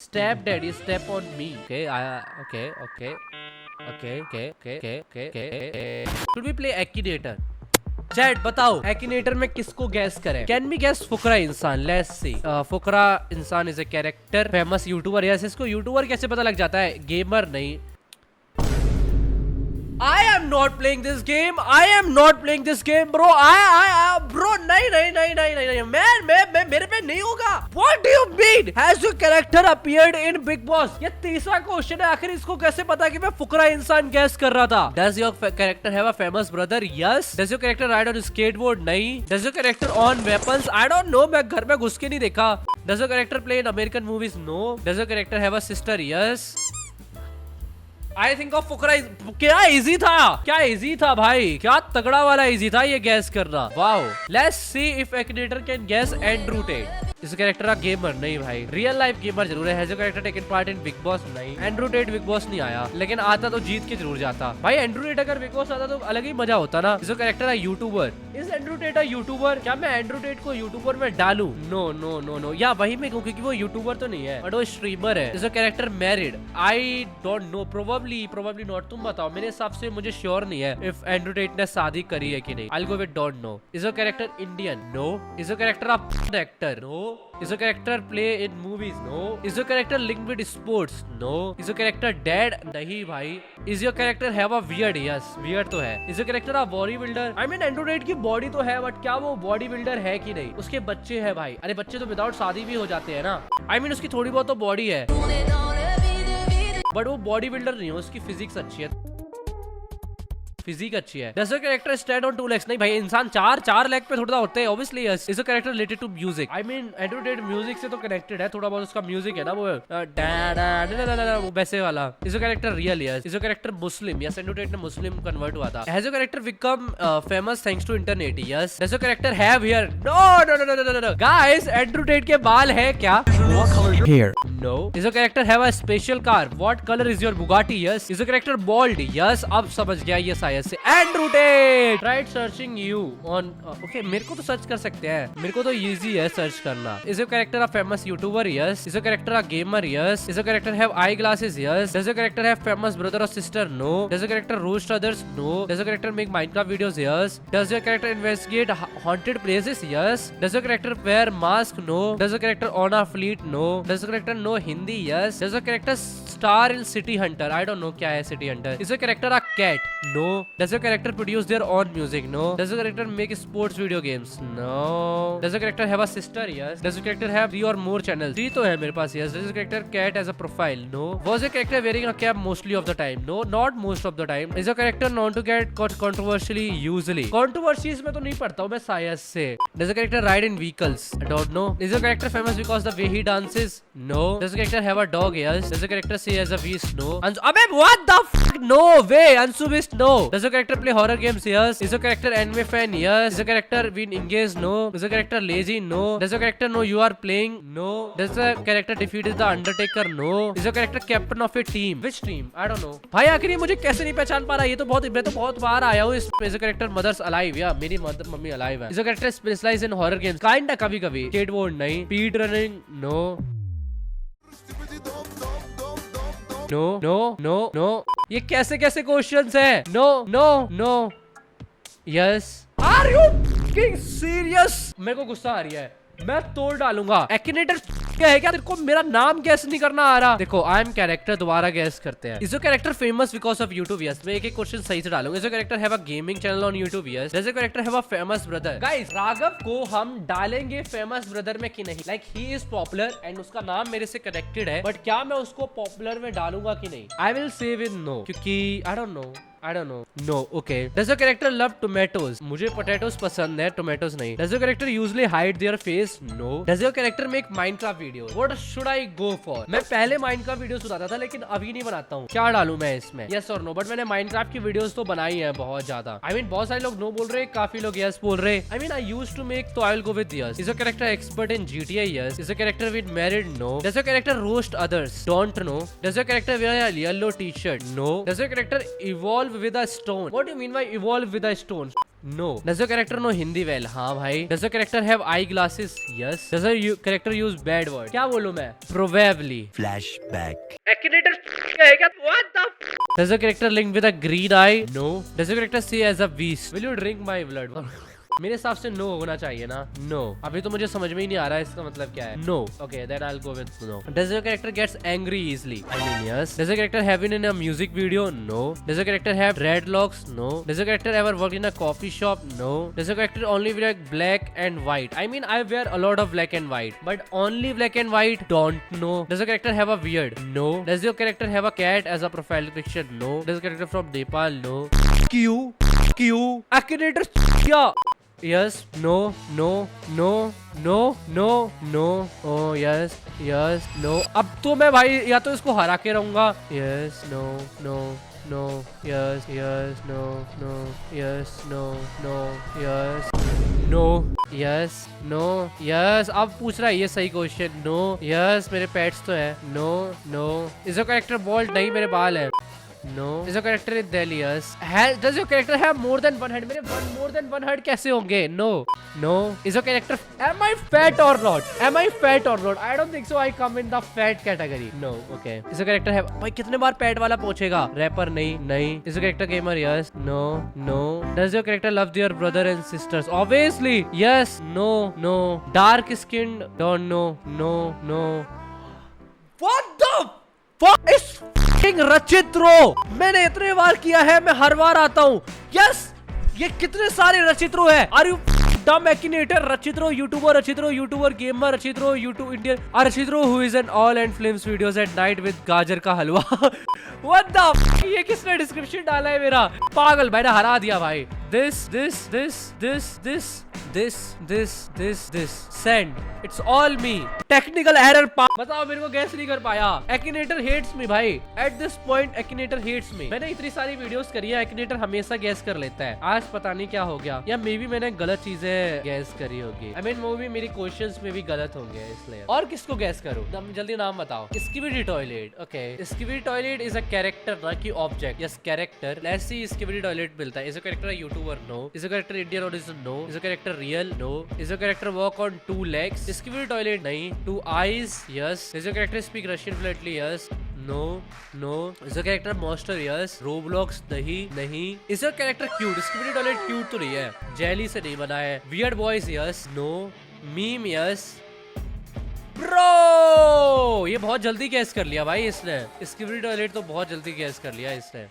Step daddy, step on me. Okay. Should we play Akinator? Chat बताओ एक्टिनेटर में किसको gas करें? कैन बी गैस फुकरा इंसान? Let's see. Fukra Insaan is a character, famous YouTuber. Yes, इसको YouTuber कैसे पता लग जाता है? गेमर नहीं। I am not playing this game. I am not playing this game, bro. Bro, नहीं, मैं मेरे पे नहीं होगा। What do you mean? Has your character appeared in Big Boss? ये तीसरा क्वेश्चन है। आखिर इसको कैसे पता कि मैं फुकरा इंसान गैस कर रहा था? Does your character have a famous brother? Yes. Does your character ride on skateboard? नहीं। Does your character own weapons? I don't know. मैं घर में घुस के नहीं देखा। Does your character play in American movies? No. Does your character have a sister? Yes. I think of फुकरा। क्या easy था भाई, क्या तगड़ा वाला इजी था ये गैस करना। Wow, let's see if Akinator can guess Andrew Tate. इस कैरेक्टर का गेमर नहीं भाई, रियल लाइफ गेमर जरूर है। Has your character taken part in Bigg Boss? नहीं। एंड्रू टेट बिग बॉस नहीं आया, लेकिन आता तो जीत के जरूर जाता भाई। एंड्रू टेट अगर बिग बॉस आता तो अलग ही मजा होता ना। इस कैरेक्टर है YouTuber. Is Andrew Tate a YouTuber? क्या मैं एंड्रू टेट को यूट्यूबर में डालू? नो, या वही में क्योंकि वो यूट्यूबर तो नहीं है, बट वो स्ट्रीमर है। इस character married? I don't no, probably not. तुम बताओ, मेरे हिसाब से मुझे श्योर नहीं है इफ एंड्रू टेट ने शादी करी है कि नहीं। I will go with don't know. Is your character Indian? No. Is your character a actor? No. Is your character play in movies? No. Is your character linked with sports? No. Is your character dead? नहीं भाई। Is your character have a beard? Yes, beard तो है। Is your character a bodybuilder? I mean Andrew Tate की body तो है, but क्या वो body builder है कि नहीं? उसके बच्चे हैं भाई। अरे बच्चे तो विदाउट शादी भी हो जाते हैं ना। I mean उसकी थोड़ी बहुत तो बॉडी है, बट वो बॉडी बिल्डर नहीं है। उसकी फिजिक्स अच्छी है, फिजिक अच्छी है। Does your character stand on 2 legs? नहीं भाई, इंसान चार लेग पे थोड़ा होते हैं obviously. Yes. Is your character related to music? I mean Andrew Tate music से तो कनेक्टेड है थोड़ा बहुत। उसका म्यूजिक है ना वो वो वैसे वाला। Is your character real? Yes. Is your character Muslim? Yes, Andrew Tate ने मुस्लिम कन्वर्ट हुआ था। Has your character become famous thanks to internet? Yes. Does your character have hair? No. Guys, Andrew Tate के बाल है क्या? What color hair? No. Is your character have a special car? What color is your Bugatti? Yes. Is your character bald? Yes. अब समझ गया ये शायद से। Andrew Tate right searching you on. Okay, मेरे को तो सर्च कर सकते हैं, मेरे को तो इजी है सर्च करना। Is your character a famous YouTuber? Yes. Is your character a gamer? Yes. Is your character have eye glasses? Yes. Does your character have famous brother और sister? No. Does your character roast others? No. Does your character make Minecraft videos? Yes. Does your character investigate haunted places? Yes. Does your character wear mask? No. Does your character on a fleet? No. Does your character no Hindi? Yes. Does your character star in City Hunter? I don't know क्या है City Hunter. Is your character a cat? No. Does your character produce their own music? No. Does your character make sports video games? No. Does your character have a sister? Yes. Does your character have 3 or more channels? 3 तो है मेरे पास। Yes. Does your character cat as a profile? No. Was your character wearing a cap mostly of the time? No, not most of the time. Is your character known to get caught controversially usually? Controversies में तो नहीं पढ़ता हूँ मैं शायद से। Does your character ride in vehicles? I don't know. Is your character famous because the way he dances? No. Does your character have a dog? Yes. Does your character say as a beast? No. अबे what the fuck? No way. Ansu Beast? No. Does your character play horror games? Yes. Is your character anime fan? Yes. Is your character been engaged? No. Is your character lazy? No. Does your character know you are playing? No. Does the character defeat the Undertaker? No. Is your character captain of a team? Which team? I don't know. भाई आखिर ये मुझे कैसे नहीं पहचान पा रहा? ये तो मैं तो बहुत बार आया हूँ इस। Is your character mother's alive? या मेरी मम्मी alive है। Is your character specialized in horror games? Kinda कभी-कभी। Skateboard नहीं। Speed running? No. No. ये कैसे क्वेश्चंस है? No. Yes. Are you fucking serious? मेरे को गुस्सा आ रही है, मैं तोड़ डालूंगा। एक्टिनेटर क्या है? क्या तेरे को मेरा नाम गैस नहीं करना आ रहा? देखो, आई एम कैरेक्टर दोबारा गैस करते हैं। Is your character famous because of YouTube? Yes. मैं एक क्वेश्चन सही से डालूंगा। Is your character have a gaming channel on YouTube? Yes. Does your character have a famous brother? Guys, Raghav को हम डालेंगे फेमस ब्रदर में कि नहीं? Like he is popular and उसका नाम मेरे से कनेक्टेड है, बट क्या मैं उसको पॉपुलर में डालूंगा कि नहीं? I will say with no, क्योंकि I don't know. No, okay. Does your character love tomatoes? मुझे potatoes पसंद है, tomatoes नहीं। Does your character usually hide their face? No. Does your character make Minecraft videos? What should I go for? मैं पहले Minecraft videos बनाता था, लेकिन अभी नहीं बनाता हूँ। क्या डालूं मैं इसमें? Yes or no? But मैंने Minecraft की videos तो बनाई है बहुत ज्यादा। I mean बहुत सारे लोग no बोल रहे, काफी लोग yes बोल रहे। I mean I used to make, तो I'll go with yes. Is your character expert in GTA? Yes. Is your character with married? No. Does your character roast others? Don't know. Does your character wear a yellow t-shirt? No. Does your character evolve with a stone? What do you mean by evolve with a stone? No. Does your character know Hindi well? हाँ भाई. Does your character have eyeglasses? Yes. Does your character use bad words? क्या बोलूँ मैं? Probably. Flashback. Akinator है क्या? What the? Does your character link with a green eye? No. Does your character see as a beast? Will you drink my blood? मेरे हिसाब से no होना चाहिए ना. नो. अभी तो मुझे समझ में ही नहीं आ रहा है इसका मतलब क्या है. No. Okay, then I'll go with no. Does your character gets angry easily? I mean yes. Does your character have been in a music video? No. Does your character have dreadlocks? No. Does your character ever worked in a coffee shop? No. Does your character only wear black and white? I mean I wear a lot of black and white, but only black and white. Don't know. Does your character have a beard? No. Does your character have a cat as a profile picture? No. Does your character from Nepal? No. Q. Akinator. Yeah. Yes, no, no, no, no, no, no. Oh yes, yes, no. अब तो मैं भाई या तो इसको हरा के रहूंगा. Yes, no, no, no. Yes, yes, no, no. Yes, no, no. Yes, no. Yes, no. Yes. अब पूछ रहा है ये सही क्वेश्चन. No. Yes, मेरे पेट्स तो है. No, no. Is your character bald? नहीं, मेरे बाल है. No. Is your character in Delhi? Yes. Does your character have more than one head? मेरे more than one head कैसे होंगे? No. No. Is your character? Am I fat or not? Am I fat or not? I don't think so. I come in the fat category. No. Okay. Is your character have? भाई कितने बार PAT वाला पूछेगा? Rapper नहीं. नहीं. Is your character gamer? Yes. No. No. Does your character love their brother and sisters? Obviously. Yes. No. No. Dark skinned? Don't know. No. No. What the fuck is रचित्रो? मैंने इतने बार किया है, मैं हर बार आता हूँ. यस, ये कितने सारे रचित्रो है. Are you dumb Akinator? Rachitroo YouTuber, Rachitroo YouTuber gamer, Rachitroo YouTube Indian, Rachitroo who is an all and films videos at night with गाजर का हलवा. व्हाट द, ये किसने डिस्क्रिप्शन डाला है मेरा? पागल, मैंने हरा दिया भाई. This send. It's all me. Technical error. बताओ, मेरे को गैस नहीं कर पाया. Akinator hates me भाई. At this point Akinator hates me. मैंने इतनी सारी वीडियोस करी है, Akinator हमेशा गैस कर लेता है. आज पता नहीं क्या हो गया, या मे बी मैंने गलत चीजें गैस करी होगी. I mean वो भी मेरी क्वेश्चंस में भी गलत होंगे इसलिए. और किसको गैस करूं? जल्दी नाम बताओ. Skibidi Toilet. Okay. Skibidi Toilet is a character ना कि object. Yes, character. Let's see Skibidi Toilet मिलता है. Is a character a YouTuber? No. Is a character Indian origin? No. Is a character real? No. Is your character walk on 2 legs? Skibidi Toilet? नहीं. 2 eyes? Yes. Is your character speak Russian fluently? Yes. No. No. Is your character monster? Yes. Roblox? नहीं. Is your character cute? Skibidi Toilet cute तो नहीं है. Jelly से नहीं बना है. Weird boys? Yes. No. Meme? Yes. Bro! ये बहुत जल्दी गैस कर लिया भाई इसने. Skibidi Toilet तो बहुत जल्दी गैस कर लिया इसने.